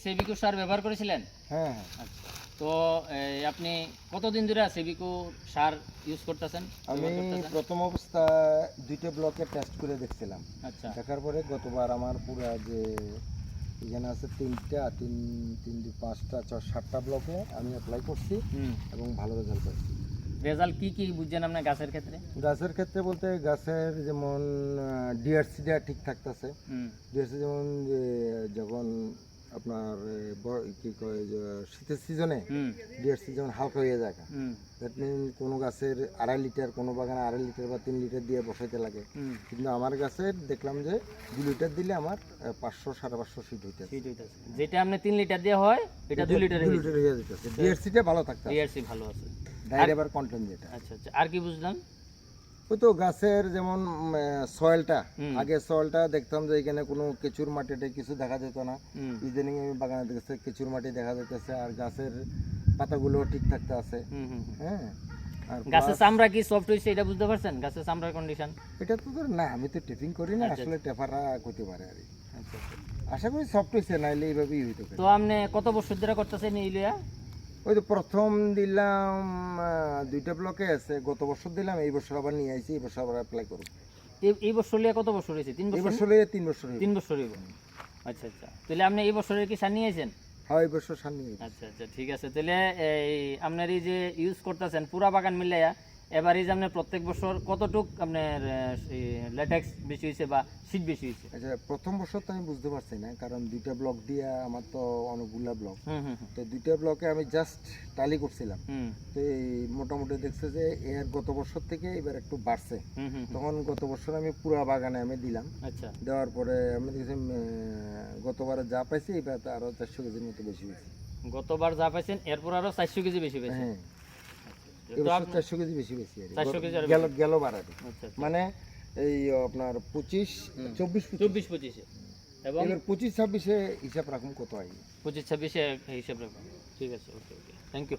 সেবিকো সার ব্যবহার করেছিলেন? হ্যাঁ হ্যাঁ। আচ্ছা, তো আপনি কতদিন ধরে সেবিকো সার ইউজ করতেছেন? আমি প্রথম অবস্থা 2টা ব্লকে টেস্ট করে দেখছিলাম। আচ্ছা দেখার পরে গতবার আমার পুরা যে এখানে আছে 3টা 3 3 2 5টা 6 7টা ব্লকে আমি অ্যাপ্লাই করছি এবং ভালো রেজাল্ট পাইছি। রেজাল্ট কি কি বুঝছেন আপনার গাছের ক্ষেত্রে? গাছের ক্ষেত্রে বলতে গাছের যেমন ডিআরসিটা ঠিক থাকতেছে। ডিআরসি যেমন যখন আপনার কি কয় যে শীতের সিজনে ডিআরসি যেমন হালকা হয়ে যায়, দ্যাট মিন কোনো গাছের 2.5 লিটার, কোনো বাগানে 2.5 লিটার বা 3 লিটার দিয়ে বসাইতে লাগে, কিন্তু আমার গাছের দেখলাম যে 2 লিটার দিলে আমার 500 550 ফিট হইতে। যেটা আপনি 3 লিটার দিয়ে হয় এটা 2 লিটার হয়ে যেতেছে। ডিআরসিটা ভালো থাকতে, ডিআরসি ভালো আছে, ডাইরেবার কন্টেন্ট যেটা। আচ্ছা আচ্ছা, আর কি বুঝলাম? ওই তো গাছের যেমন সয়েলটা, আগে সয়েলটা দেখতাম যে এখানে কোনো কেঁচুর মাটিতে কিছু দেখা যেত না, ইদানিং আমি বাগানে দেখতেছি কেঁচুর মাটি দেখা যাইতেছে, আর গাছের পাতাগুলো ঠিক থাকতে আছে। হ্যাঁ, আর গাছের চামড়া কি সফট হইছে এটা বুঝতে পারছেন? গাছের চামড়ার কন্ডিশন এটা তো না, আমি তো টেপিং করি না, আসলে টেপাররা করতে পারে আর কি। আচ্ছা আচ্ছা, আশা করি সফট হইছে, নাইলে এইভাবেই হইতো। তো আপনি কত বছর ধরে করতেছেন ইলিয়া? ওই তো প্রথম দিলাম 2টা ব্লকে আছে, গত বছর দিলাম, এই বছর আবার নিয়ে আইছি, এই বছর আবার অ্যাপ্লাই করব। এই বছর লিয়া কত বছর হয়েছে? 3 বছর? এই বছর 3 বছর। 3 বছর হইব। আচ্ছা আচ্ছা, তাহলে আপনি এই বছরের কি সার নিয়েছেন? হ্যাঁ, এই বছর সার নিয়ে। আচ্ছা আচ্ছা, ঠিক আছে। তাহলে এই আপনার এই যে ইউজ করতেছেন পুরা বাগান মিলাইয়া, এবার এই যে আপনার প্রত্যেক বছর কতটুক আপনার ল্যাটেক্স বেশি হয়েছে বা শীত বেশি হয়েছে? আচ্ছা, প্রথম বছর তো আমি বুঝতে পারছি না, কারণ 2টা ব্লক দিয়ে আমার তো অনেকগুলা ব্লক, তো 2টা ব্লকে আমি জাস্ট টালি করছিলাম, তো এই মোটামুটি দেখছে যে এর গত বছর থেকে এবার একটু বাড়ছে। তখন গত বছর আমি পুরা বাগানে আমি দিলাম। আচ্ছা, দেওয়ার পরে আমি দেখছি গতবারে যা পাইছি এবার আরো 400 কেজির মতো বেশি হয়েছে। গতবার যা পাইছেন এরপর আরো 400 কেজি বেশি পেয়েছেন? হ্যাঁ, এবার 400 কেজি বেশি বেশি 400 কেজি গেল বাড়াতে। মানে এই আপনার 24 24 25 এবং 25 26-এ হিসাব রাখুন কত হয়। 25 26-এ হিসাব রাখুন। ঠিক আছে, ওকে ওকে, থ্যাংক ইউ।